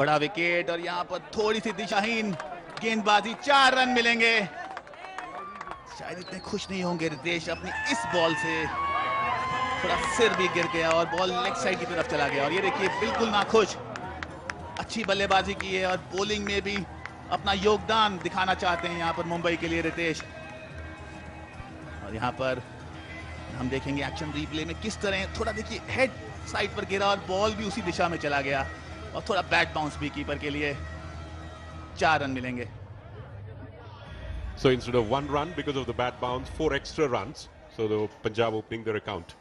बड़ा विकेट और यहाँ पर थोड़ी सी दिशाहीन गेंदबाजी, 4 रन मिलेंगे। शायद इतने खुश नहीं होंगे रितेश अपनी इस बॉल से, थोड़ा सिर भी गिर गया और बॉल लेग साइड की तरफ चला गया। और ये देखिए बिल्कुल ना खुश, अच्छी बल्लेबाजी की है और बॉलिंग में भी अपना योगदान दिखाना चाहते हैं यहाँ पर मुंबई के लिए रितेश। और यहाँ पर हम देखेंगे एक्शन रिप्ले में किस तरह, थोड़ा देखिए हेड साइड पर गिरा और बॉल भी उसी दिशा में चला गया और थोड़ा बैट बाउंस भी कीपर के लिए। 4 रन मिलेंगे। So instead of 1 run because of the bat bounce, 4 extra runs. So the Punjab opening their account.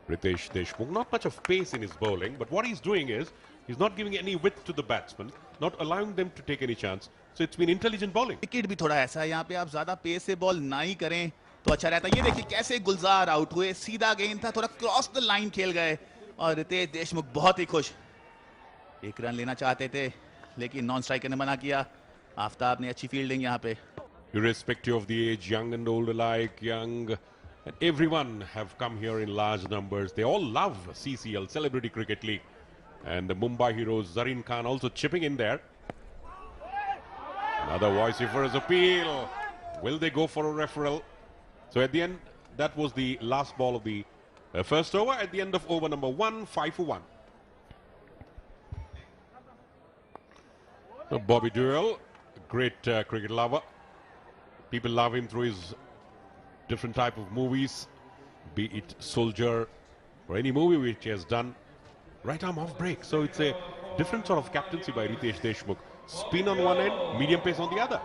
Ritesh Deshmukh, not much of pace in his bowling, but what he's doing is he's not giving any width to the batsmen, not allowing them to take any chance. So it's been intelligent bowling. Wicket भी थोड़ा ऐसा है यहाँ पे, आप ज्यादा pace से ball ना ही करें तो अच्छा रहता है। ये देखिए कैसे गुलजार आउट हुए, सीधा गेंद था, थोड़ा क्रॉस द लाइन खेल गए और रितेश देशमुख बहुत ही खुश। 1 रन लेना चाहते थे लेकिन नॉन स्ट्राइकर ने मना किया। आफ्ताब ने अच्छी फील्डिंग यहाँ पे। Irrespective of the age, young and old alike, young and everyone have come here in large numbers. They all love CCL, Celebrity Cricket League. And the Mumbai Heroes, Zareen Khan also chipping in there. Another vociferous appeal. Will they go for a referral? So at the end, that was the last ball of the first over. At the end of over number 1, 5 for 1. So Bobby Dewell, great cricket lover. People love him through his different type of movies, be it Soldier or any movie which he has done. Right arm off break. So it's a different sort of captaincy by Ritesh Deshmukh. Spin on one end, medium pace on the other.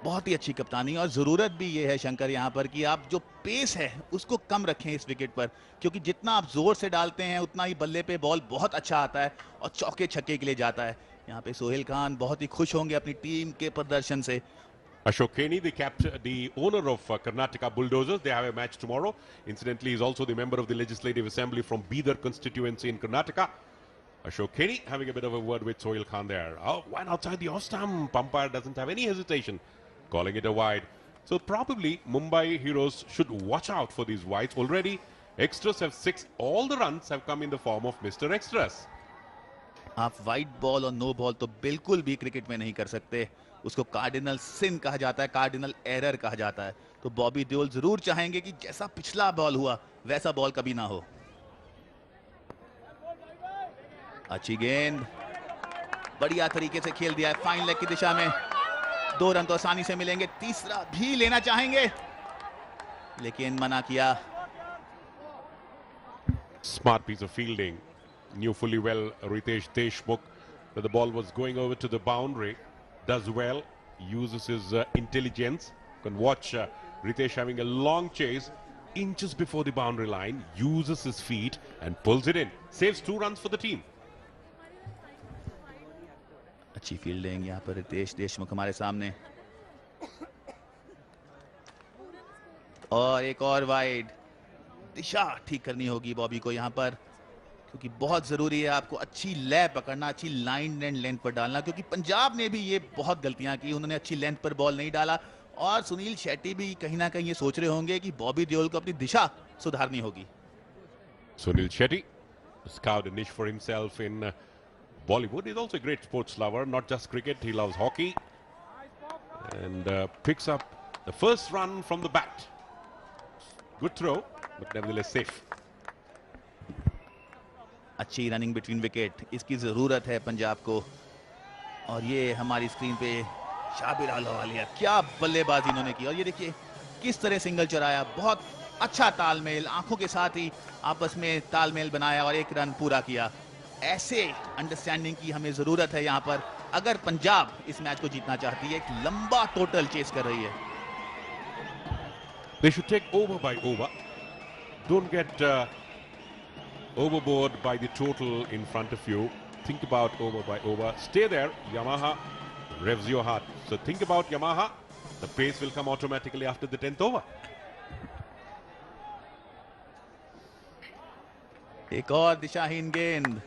बहुत ही अच्छी कप्तानी और जरूरत भी ये है शंकर यहाँ पर कि आप जो पेस है उसको कम रखें इस विकेट पर, क्योंकि जितना आप जोर से डालते हैं उतना ही बल्ले पे बॉल बहुत अच्छा आता है और चौके छक्के के लिए जाता है। यहाँ पे सोहेल खान बहुत ही खुश होंगे अपनी टीम के प्रदर्शन से। Ashok Keni, the owner of Karnataka Bulldozers, they have a match tomorrow. Incidentally, he's also the member of the Legislative Assembly from Bidar constituency in Karnataka. Ashok Keni having a bit of a word with Sohail Khan there. Oh, one outside the off stump. Umpire doesn't have any hesitation, calling it a wide. So probably Mumbai Heroes should watch out for these wides. Already, extras have 6. All the runs have come in the form of Mr. Extras. आप wide ball और no ball तो बिल्कुल भी cricket में नहीं कर सकते, उसको कार्डिनल सिन कहा जाता है, कार्डिनल एरर कहा जाता है। तो बॉबी देओल जरूर चाहेंगे कि जैसा पिछला बॉल हुआ वैसा बॉल कभी ना हो। अच्छी गेंद, बढ़िया तरीके से खेल दिया है फाइन लेग की दिशा में। 2 रन तो आसानी से मिलेंगे, तीसरा भी लेना चाहेंगे लेकिन मना किया। Smart piece of fielding. Knew fully well Ritesh Deshmukh that the ball was going over to the boundary. Does well, uses his intelligence. You can watch Ritesh having a long chase inches before the boundary line, uses his feet and pulls it in. Saves 2 runs for the team. अच्छी fielding यहाँ पर रितेश देशमुख हमारे सामने। और एक और wide, दिशा ठीक करनी होगी बॉबी को यहाँ पर, क्योंकि बहुत जरूरी है आपको अच्छी लय पकड़ना, अच्छी लाइन एंड लेंथ पर डालना, क्योंकि पंजाब ने भी ये बहुत गलतियां की, उन्होंने अच्छी लेंथ पर बॉल नहीं डाला। और सुनील शेट्टी भी कहीं ना कहीं ये सोच रहे होंगे कि बॉबी देओल को अपनी दिशा सुधारनी होगी। Sunil Shetty scoured a niche for himself in Bollywood. He's also a great sports lover, not just cricket, he loves hockey. And picks up the first run from the bat. Good throw, but nevertheless safe. अच्छी running between wicket, इसकी जरूरत है पंजाब को। और ये हमारी screen पे शाबिर अहलुवालिया, क्या बल्लेबाजी इन्होंने की। और ये देखिए किस तरह सिंगल चुराया, बहुत अच्छा तालमेल, आंखों के साथ ही आपस में तालमेल बनाया और 1 रन पूरा किया। ऐसे अंडरस्टैंडिंग की हमें जरूरत है यहाँ पर, अगर पंजाब इस मैच को जीतना चाहती है। एक लंबा टोटल चेस कर रही है। They should take over by over. Don't get overboard by the total in front of you. Think about over by over. Stay there. Yamaha revs your heart. So think about Yamaha. The pace will come automatically after the 10th over. एक और दिशाहीन गेंद।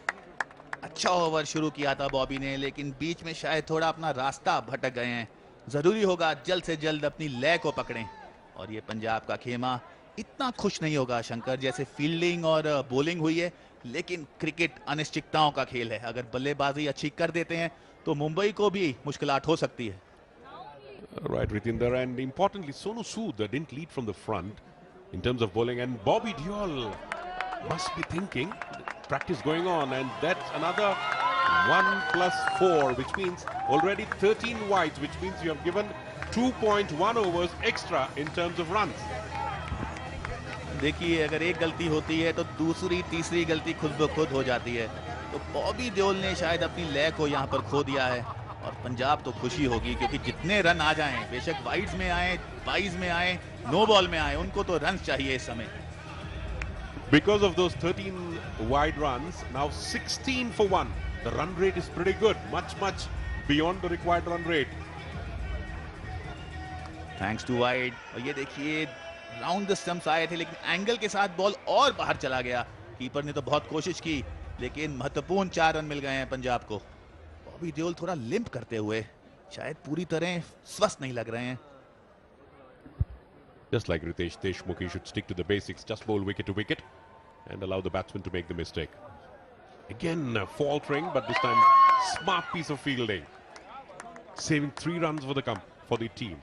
अच्छा over शुरू किया था बॉबी ने, लेकिन बीच में शायद थोड़ा अपना रास्ता भटक गए हैं। जरूरी होगा जल्द से जल्द अपनी लय को पकड़ें। और ये पंजाब का खेमा इतना खुश नहीं होगा शंकर, जैसे फील्डिंग और बॉलिंग हुई है, लेकिन क्रिकेट अनिश्चितताओं का खेल है। अगर बल्लेबाजी अच्छी कर देते हैं तो मुंबई को भी मुश्किलात हो सकती है। Right, Ritinder, and importantly, Sonu Sood didn't lead from the front in terms of bowling, and Bobby Deol must be thinking practice going on, and that's another 1+4, which means already 13 wides, which means you have given 2.1 overs extra in terms of runs. देखिए, अगर एक गलती होती है तो दूसरी तीसरी गलती खुद ब खुद हो जाती है। तो बॉबी देओल ने शायद अपनी लय को यहाँ पर खो दिया है और पंजाब तो खुशी होगी, क्योंकि जितने रन आ जाएं, बेशक वाइड्स में आए, 22 में आए, नो बॉल में आए, उनको तो रन चाहिए इस समय। Because of those 13 wide runs, now 16 for 1. The run rate is pretty good, much beyond the required run rate. Thanks to wide. और ये देखिए, राउंड द स्टंप्स आए थे, लेकिन एंगल के साथ बॉल और बाहर चला गया। कीपर ने तो बहुत कोशिश की, लेकिन महत्वपूर्ण 4 रन मिल गए हैं पंजाब को। बॉबी देओल थोड़ा लिंप करते हुए, शायद पूरी तरह स्वस्थ नहीं लग रहे हैं। Just like Ritesh Deshmukh, he should stick to the basics, just bowl wicket to wicket and allow the batsman to make the mistake. Again, faltering, but this time smart piece of fielding, saving 3 runs for the team.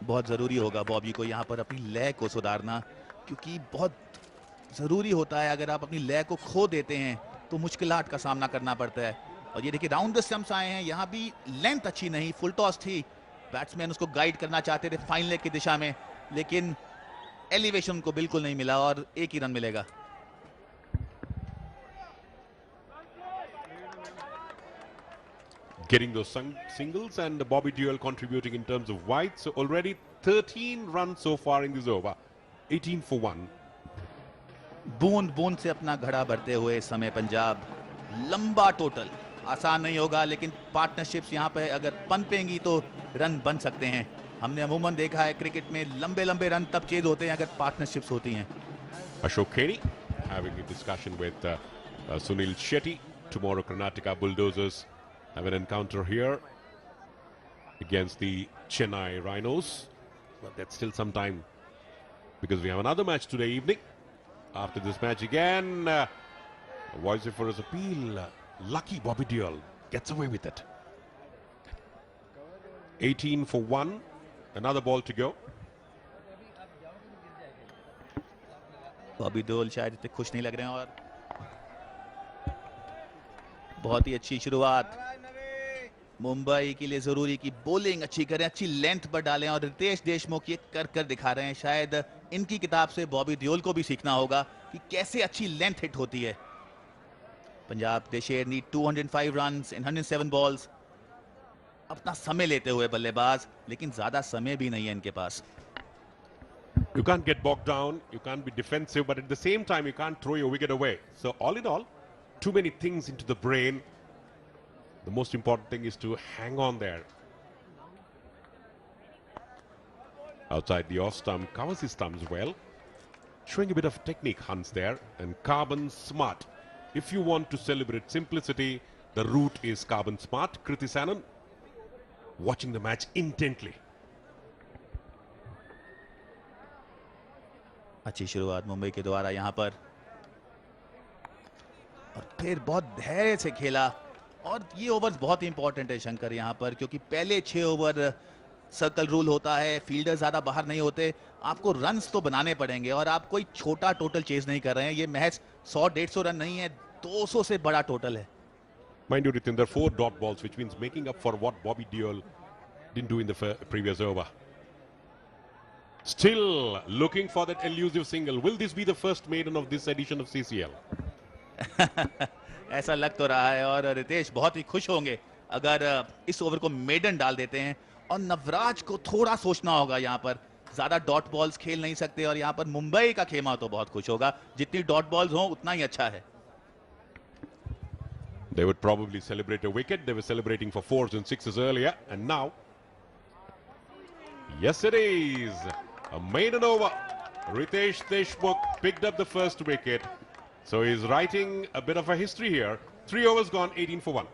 बहुत जरूरी होगा बॉबी को यहाँ पर अपनी लय को सुधारना, क्योंकि बहुत जरूरी होता है। अगर आप अपनी लय को खो देते हैं तो मुश्किलात का सामना करना पड़ता है। और ये देखिए, राउंड द स्टंप्स आए हैं, यहाँ भी लेंथ अच्छी नहीं, फुल टॉस थी, बैट्समैन उसको गाइड करना चाहते थे फाइन लेग की दिशा में, लेकिन एलिवेशन को बिल्कुल नहीं मिला और एक ही रन मिलेगा। Getting those singles and Bobby Deol contributing in terms of wides. So already 13 runs so far in this over, 18 for 1. बूंद बूंद से अपना घड़ा भरते हुए इस समय पंजाब, लंबा टोटल आसान नहीं होगा, लेकिन पार्टनरशिप्स यहाँ पे अगर पनपेंगी तो रन बन सकते हैं। हमने अमूमन देखा है क्रिकेट में लंबे लंबे रन तब चेज होते हैं अगर पार्टनरशिप्स होती हैं। Ashok Kenny having a discussion with Sunil Shetty. Tomorrow Karnataka Bulldozers have an encounter here against the Chennai Rhinos, but that's still some time because we have another match today evening. After this match again, voice for his appeal, lucky Bobby Deol gets away with it. 18 for 1, another ball to go. Bobby Deol शायद इतने खुश नहीं लग रहे हैं और बहुत ही अच्छी शुरुआत। मुंबई के लिए जरूरी कि बॉलिंग अच्छी करें, अच्छी लेंथ पर डालें, और रितेश देशमुख ये कर दिखा रहे हैं। शायद इनकी किताब से बॉबी देओल को भी सीखना होगा कि कैसे अच्छी लेंथ हिट होती है। Punjab they share need 205 runs in 107 balls. अपना समय लेते हुए बल्लेबाज, लेकिन ज्यादा समय भी नहीं है इनके पास। You can't get bogged down, you can't be defensive, but at the same time you can't throw your wicket away. So all in all, too many things into the brain. The most important thing is to hang on there. Outside the off stump, covers his thumbs well. Showing a bit of technique, Hans there. And Carbon Smart. If you want to celebrate simplicity, the route is Carbon Smart. Kriti Sanon watching the match intently. अच्छी शुरुआत मुंबई के द्वारा यहाँ पर, और फिर बहुत धैर्य से खेला। और ये ओवर्स बहुत ही इंपॉर्टेंट है शंकर यहाँ पर, क्योंकि पहले 6 ओवर सर्कल रूल होता है, फील्डर ज्यादा बाहर नहीं होते, आपको रन्स तो बनाने पड़ेंगे और आप कोई छोटा टोटल चेज नहीं कर रहे हैं। ये महज 100-150 रन नहीं है, 200 से बड़ा टोटल है। Mind you, Ritinder, 4 dot balls, which means making up for what Bobby Deol didn't do in the previous over. Still looking for that elusive single. Will this be the first maiden of this edition of CCL? ऐसा लग तो रहा है, और रितेश बहुत ही खुश होंगे अगर इस ओवर को मेडन डाल देते हैं। और नवराज को थोड़ा सोचना होगा यहाँ पर, ज्यादा डॉट बॉल्स खेल नहीं सकते, और यहाँ पर मुंबई का खेमा तो बहुत खुश होगा, जितनी डॉट बॉल्स हो उतना ही अच्छा है। They would probably celebrate a wicket. They were celebrating for 4s and 6s earlier, and now, yes it is a maiden over. Ritesh Deshmukh picked up the first wicket, so he's writing a bit of a history here. 3 overs gone, 18 for 1.